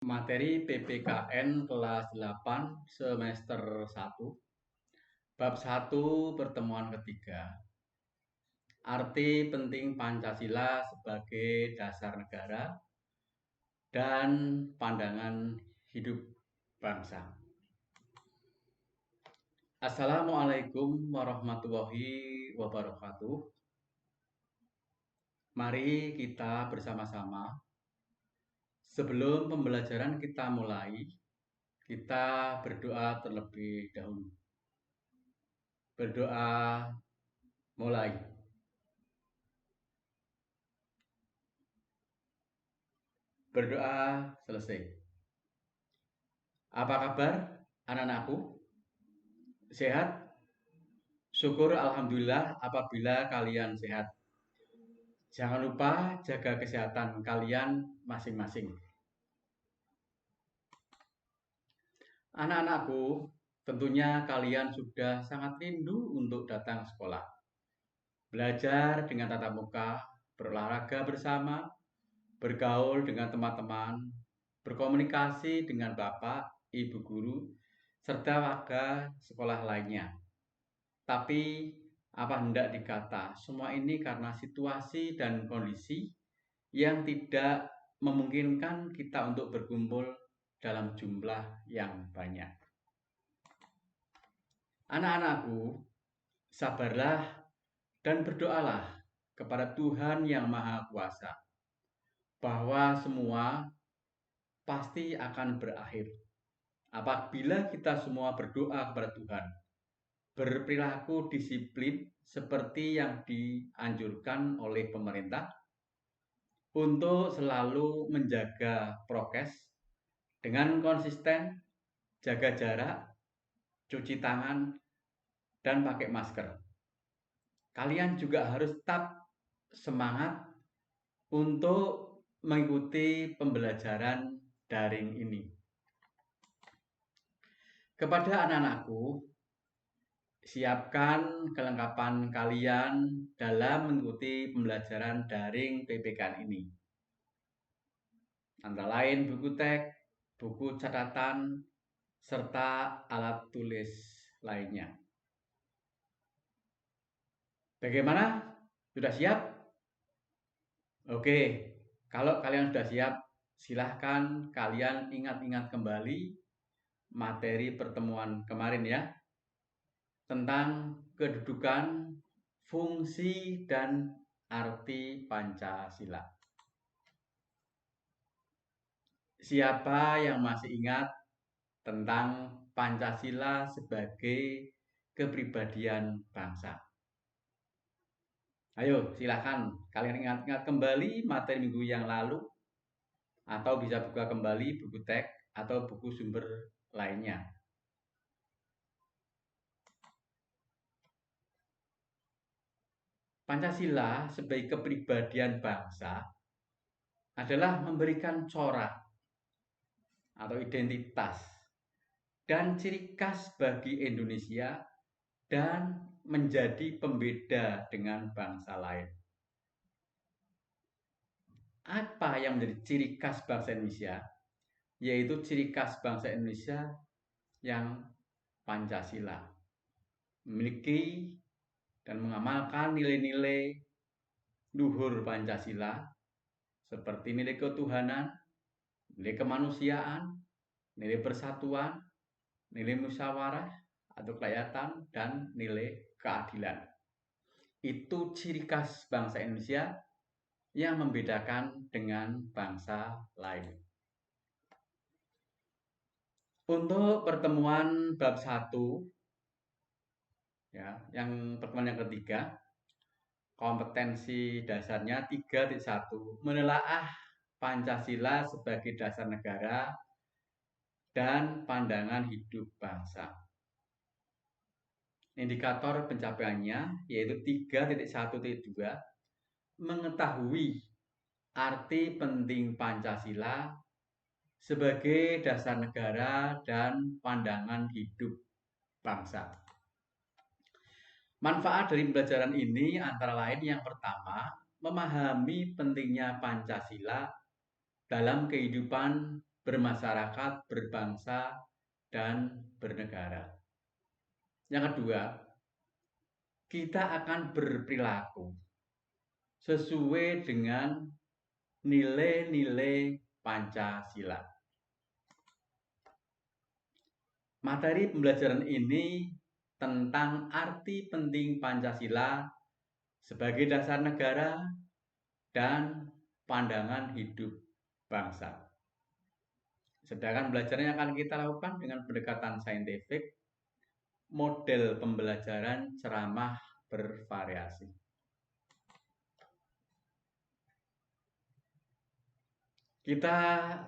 Materi PPKN kelas 8 semester 1, bab 1 pertemuan ketiga. Arti penting Pancasila sebagai dasar negara dan pandangan hidup bangsa. Assalamualaikum warahmatullahi wabarakatuh. Mari kita bersama-sama. Sebelum pembelajaran kita mulai, kita berdoa terlebih dahulu. Berdoa mulai. Berdoa selesai. Apa kabar anak-anakku? Sehat? Syukur alhamdulillah apabila kalian sehat. Jangan lupa jaga kesehatan kalian masing-masing. Anak-anakku, tentunya kalian sudah sangat rindu untuk datang sekolah. Belajar dengan tatap muka, berolahraga bersama, bergaul dengan teman-teman, berkomunikasi dengan bapak, ibu guru, serta warga sekolah lainnya. Tapi apa hendak dikata, semua ini karena situasi dan kondisi yang tidak memungkinkan kita untuk berkumpul dalam jumlah yang banyak. Anak-anakku, sabarlah dan berdoalah kepada Tuhan yang Maha Kuasa bahwa semua pasti akan berakhir apabila kita semua berdoa kepada Tuhan, berperilaku disiplin seperti yang dianjurkan oleh pemerintah untuk selalu menjaga prokes dengan konsisten, jaga jarak, cuci tangan, dan pakai masker. Kalian juga harus tetap semangat untuk mengikuti pembelajaran daring ini. Kepada anak-anakku, siapkan kelengkapan kalian dalam mengikuti pembelajaran daring PPKN ini. Antara lain buku teks, buku catatan, serta alat tulis lainnya. Bagaimana? Sudah siap? Oke, kalau kalian sudah siap, silahkan kalian ingat-ingat kembali materi pertemuan kemarin ya, tentang kedudukan, fungsi, dan arti Pancasila. Siapa yang masih ingat tentang Pancasila sebagai kepribadian bangsa? Ayo, silakan kalian ingat-ingat kembali materi minggu yang lalu, atau bisa buka kembali buku teks atau buku sumber lainnya. Pancasila sebagai kepribadian bangsa adalah memberikan corak atau identitas dan ciri khas bagi Indonesia dan menjadi pembeda dengan bangsa lain. Apa yang menjadi ciri khas bangsa Indonesia? Yaitu ciri khas bangsa Indonesia yang Pancasila, memiliki dan mengamalkan nilai-nilai luhur Pancasila seperti nilai ketuhanan, nilai kemanusiaan, nilai persatuan, nilai musyawarah atau kerakyatan, dan nilai keadilan. Itu ciri khas bangsa Indonesia yang membedakan dengan bangsa lain. Untuk pertemuan bab 1, ya, yang pertemuan yang ketiga, kompetensi dasarnya 3.1, menelaah Pancasila sebagai dasar negara dan pandangan hidup bangsa. Indikator pencapaiannya yaitu 3.1.2, mengetahui arti penting Pancasila sebagai dasar negara dan pandangan hidup bangsa. Manfaat dari pembelajaran ini antara lain yang pertama, memahami pentingnya Pancasila dalam kehidupan bermasyarakat, berbangsa, dan bernegara. Yang kedua, kita akan berperilaku sesuai dengan nilai-nilai Pancasila. Materi pembelajaran ini tentang arti penting Pancasila sebagai dasar negara dan pandangan hidup bangsa. Sedangkan belajarnya akan kita lakukan dengan pendekatan saintifik, model pembelajaran ceramah bervariasi. Kita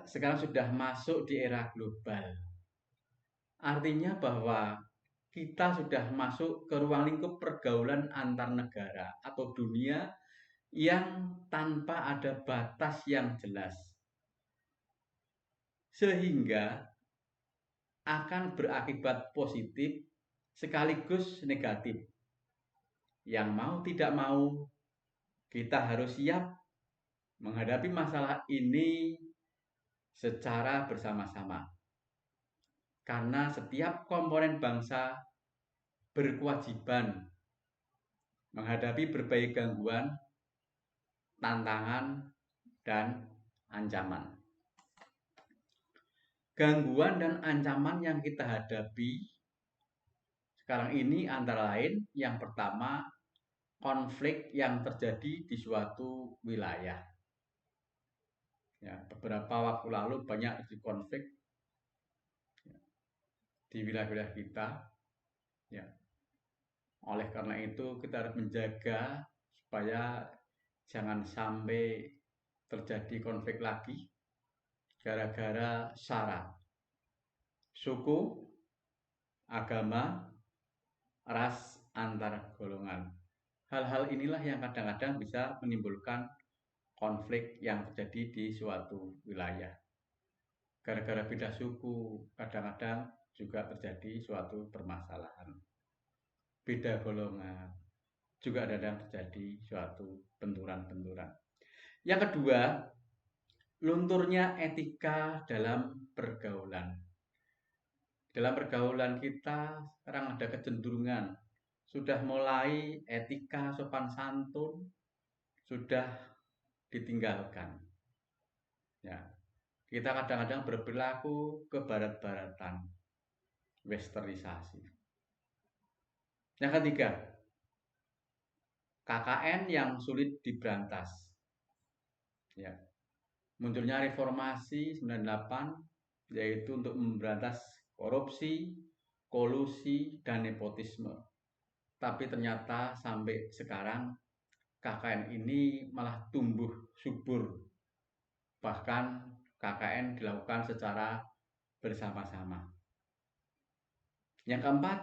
sekarang sudah masuk di era global. Artinya bahwa kita sudah masuk ke ruang lingkup pergaulan antar negara atau dunia yang tanpa ada batas yang jelas. Sehingga akan berakibat positif sekaligus negatif. Yang mau tidak mau, kita harus siap menghadapi masalah ini secara bersama-sama. Karena setiap komponen bangsa berkewajiban menghadapi berbagai gangguan, tantangan, dan ancaman. Gangguan dan ancaman yang kita hadapi sekarang ini antara lain yang pertama, konflik yang terjadi di suatu wilayah. Ya, beberapa waktu lalu banyak konflik di wilayah-wilayah kita. Ya. Oleh karena itu kita harus menjaga supaya jangan sampai terjadi konflik lagi gara-gara sara, suku, agama, ras, antar golongan. Hal-hal inilah yang kadang-kadang bisa menimbulkan konflik yang terjadi di suatu wilayah. Gara-gara beda suku, kadang-kadang juga terjadi suatu permasalahan. Beda golongan, juga kadang terjadi suatu benturan-benturan. Yang kedua, lunturnya etika dalam pergaulan. Dalam pergaulan kita sekarang ada kecenderungan sudah mulai etika sopan santun sudah ditinggalkan. Ya, kita kadang-kadang berperilaku ke barat-baratan, westernisasi. Yang ketiga, KKN yang sulit diberantas. Ya, munculnya reformasi 98 yaitu untuk memberantas korupsi, kolusi, dan nepotisme. Tapi ternyata sampai sekarang KKN ini malah tumbuh subur. Bahkan KKN dilakukan secara bersama-sama. Yang keempat,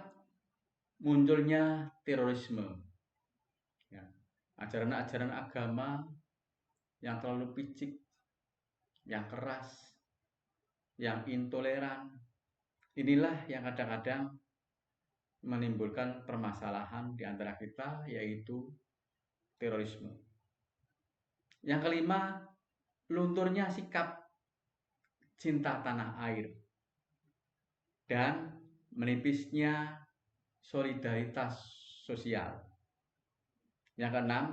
munculnya terorisme. Ya, ajaran-ajaran agama yang terlalu picik, yang keras, yang intoleran. Inilah yang kadang-kadang menimbulkan permasalahan di antara kita, yaitu terorisme. Yang kelima, lunturnya sikap cinta tanah air dan menipisnya solidaritas sosial. Yang keenam,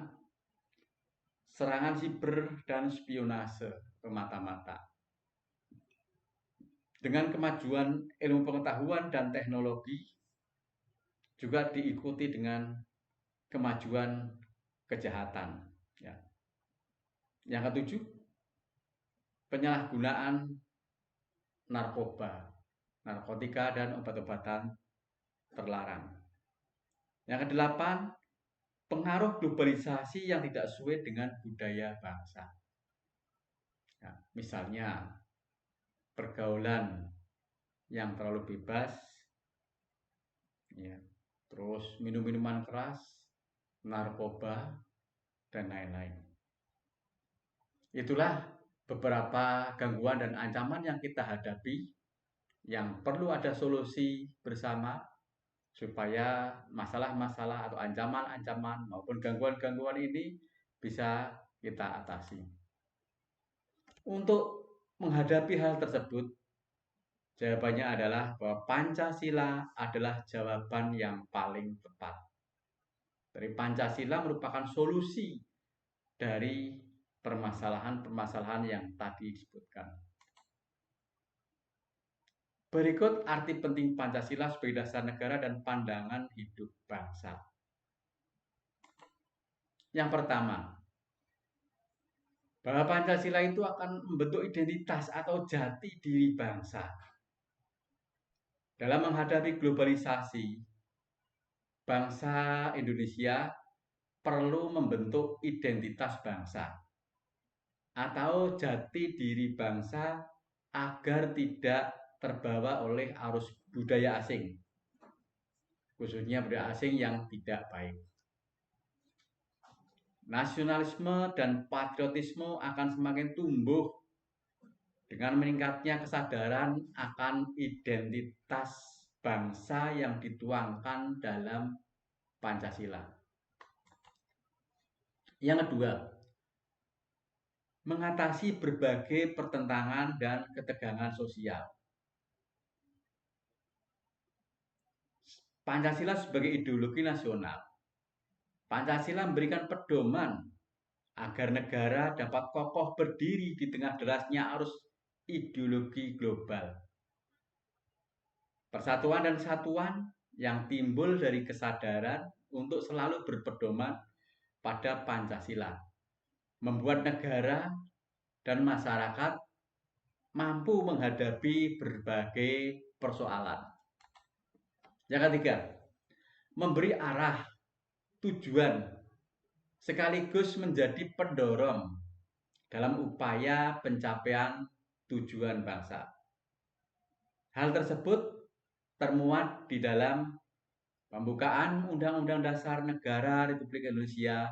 serangan siber dan spionase ke mata-mata. Dengan kemajuan ilmu pengetahuan dan teknologi, juga diikuti dengan kemajuan kejahatan. Ya. Yang ketujuh, penyalahgunaan narkoba, narkotika, dan obat-obatan terlarang. Yang kedelapan, pengaruh globalisasi yang tidak sesuai dengan budaya bangsa. Ya, misalnya, pergaulan yang terlalu bebas, ya, terus minum-minuman keras, narkoba, dan lain-lain. Itulah beberapa gangguan dan ancaman yang kita hadapi, yang perlu ada solusi bersama supaya masalah-masalah atau ancaman-ancaman maupun gangguan-gangguan ini bisa kita atasi. Untuk Menghadapi hal tersebut, jawabannya adalah bahwa Pancasila adalah jawaban yang paling tepat. Dari Pancasila merupakan solusi dari permasalahan-permasalahan yang tadi disebutkan. Berikut arti penting Pancasila sebagai dasar negara dan pandangan hidup bangsa. Yang pertama, bahwa Pancasila itu akan membentuk identitas atau jati diri bangsa. Dalam menghadapi globalisasi, bangsa Indonesia perlu membentuk identitas bangsa atau jati diri bangsa agar tidak terbawa oleh arus budaya asing, khususnya budaya asing yang tidak baik. Nasionalisme dan patriotisme akan semakin tumbuh dengan meningkatnya kesadaran akan identitas bangsa yang dituangkan dalam Pancasila. Yang kedua, mengatasi berbagai pertentangan dan ketegangan sosial. Pancasila sebagai ideologi nasional. Pancasila memberikan pedoman agar negara dapat kokoh berdiri di tengah derasnya arus ideologi global. Persatuan dan kesatuan yang timbul dari kesadaran untuk selalu berpedoman pada Pancasila membuat negara dan masyarakat mampu menghadapi berbagai persoalan. Yang ketiga, memberi arah, tujuan, sekaligus menjadi pendorong dalam upaya pencapaian tujuan bangsa. Hal tersebut termuat di dalam pembukaan Undang-Undang Dasar Negara Republik Indonesia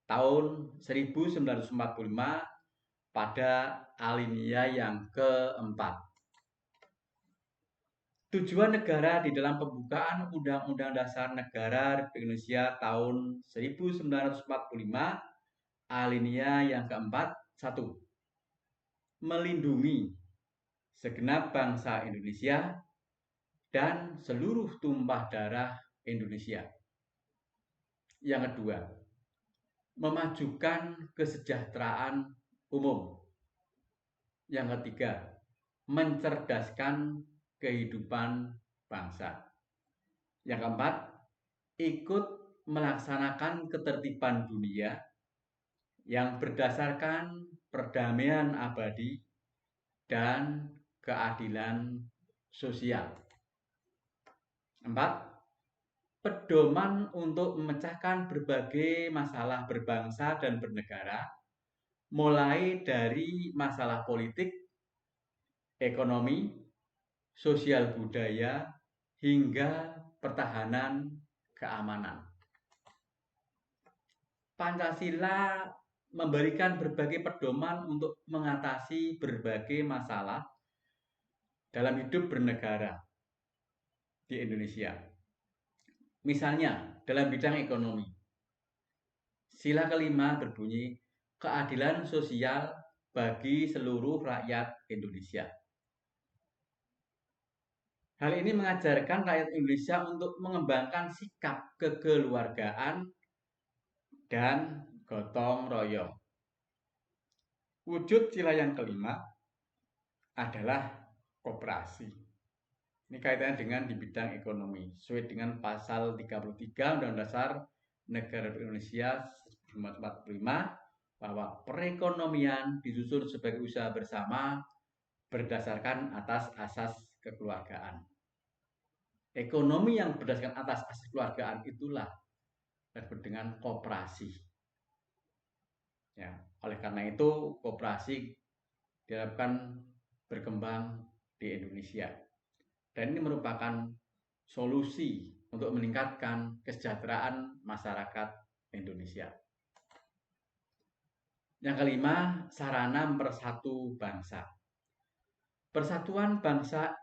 tahun 1945 pada alinea yang keempat. Tujuan negara di dalam pembukaan Undang-Undang Dasar Negara Republik Indonesia tahun 1945 alinea yang keempat, 1. Melindungi segenap bangsa Indonesia dan seluruh tumpah darah Indonesia. Yang kedua, memajukan kesejahteraan umum. Yang ketiga, mencerdaskan kehidupan bangsa. Yang keempat, ikut melaksanakan ketertiban dunia yang berdasarkan perdamaian abadi dan keadilan sosial. 4. Pedoman untuk memecahkan berbagai masalah berbangsa dan bernegara, mulai dari masalah politik, ekonomi, sosial budaya, hingga pertahanan keamanan. Pancasila memberikan berbagai pedoman untuk mengatasi berbagai masalah dalam hidup bernegara di Indonesia. Misalnya, dalam bidang ekonomi, sila kelima berbunyi keadilan sosial bagi seluruh rakyat Indonesia. Hal ini mengajarkan rakyat Indonesia untuk mengembangkan sikap kekeluargaan dan gotong royong. Wujud sila yang kelima adalah koperasi. Ini kaitannya dengan di bidang ekonomi, sesuai dengan pasal 33 Undang-Undang Dasar Negara Republik Indonesia 1945 bahwa perekonomian disusun sebagai usaha bersama berdasarkan atas asas kekeluargaan. Ekonomi yang berdasarkan atas asas kekeluargaan itulah disebut dengan koperasi. Ya, oleh karena itu koperasi diharapkan berkembang di Indonesia. Dan ini merupakan solusi untuk meningkatkan kesejahteraan masyarakat Indonesia. Yang kelima, sarana mempersatu bangsa. Persatuan bangsa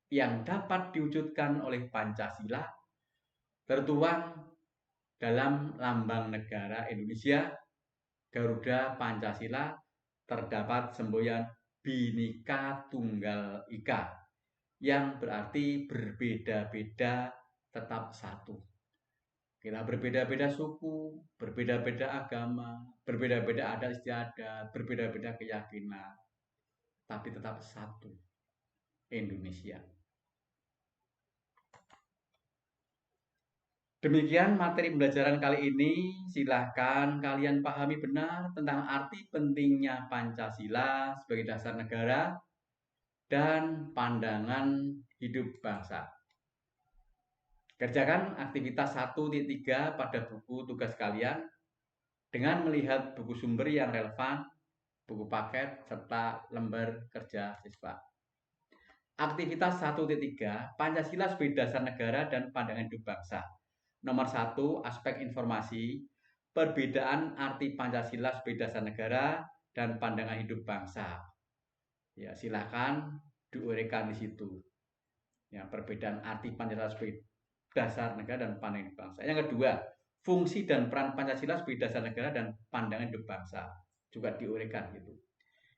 yang dapat diwujudkan oleh Pancasila tertuang dalam lambang negara Indonesia, Garuda Pancasila, terdapat semboyan Bhinneka Tunggal Ika, yang berarti berbeda-beda tetap satu. Kita berbeda-beda suku, berbeda-beda agama, berbeda-beda adat istiadat, berbeda-beda keyakinan, tapi tetap satu, Indonesia. Demikian materi pembelajaran kali ini. Silahkan kalian pahami benar tentang arti pentingnya Pancasila sebagai dasar negara dan pandangan hidup bangsa. Kerjakan aktivitas 1.3 pada buku tugas kalian dengan melihat buku sumber yang relevan, buku paket, serta lembar kerja siswa. Aktivitas 1.3, Pancasila sebagai dasar negara dan pandangan hidup bangsa. Nomor 1, aspek informasi, perbedaan arti Pancasila sebagai dasar negara dan pandangan hidup bangsa. Ya, silakan diuraikan di situ. Ya, perbedaan arti Pancasila sebagai dasar negara dan pandangan hidup bangsa. Yang kedua, fungsi dan peran Pancasila sebagai dasar negara dan pandangan hidup bangsa. Juga diuraikan gitu.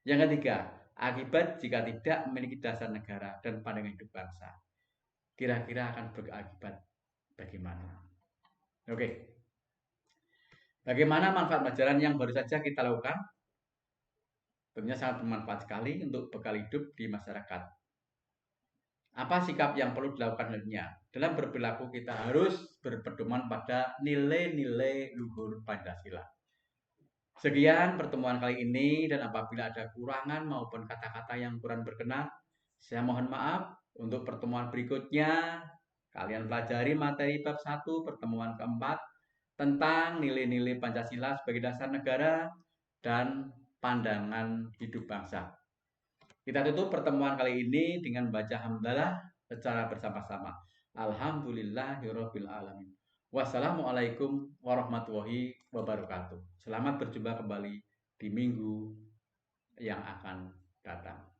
Yang ketiga, akibat jika tidak memiliki dasar negara dan pandangan hidup bangsa. Kira-kira akan berakibat bagaimana? Oke. Bagaimana manfaat pelajaran yang baru saja kita lakukan? Tentunya sangat bermanfaat sekali untuk bekal hidup di masyarakat. Apa sikap yang perlu dilakukan selanjutnya? Dalam berperilaku kita harus berpedoman pada nilai-nilai luhur Pancasila. Sekian pertemuan kali ini, dan apabila ada kurangan maupun kata-kata yang kurang berkenan, saya mohon maaf. Untuk pertemuan berikutnya, kalian pelajari materi bab 1 pertemuan keempat tentang nilai-nilai Pancasila sebagai dasar negara dan pandangan hidup bangsa. Kita tutup pertemuan kali ini dengan baca hamdalah secara bersama-sama. Alhamdulillahirabbil alamin. Wassalamualaikum warahmatullahi wabarakatuh. Selamat berjumpa kembali di minggu yang akan datang.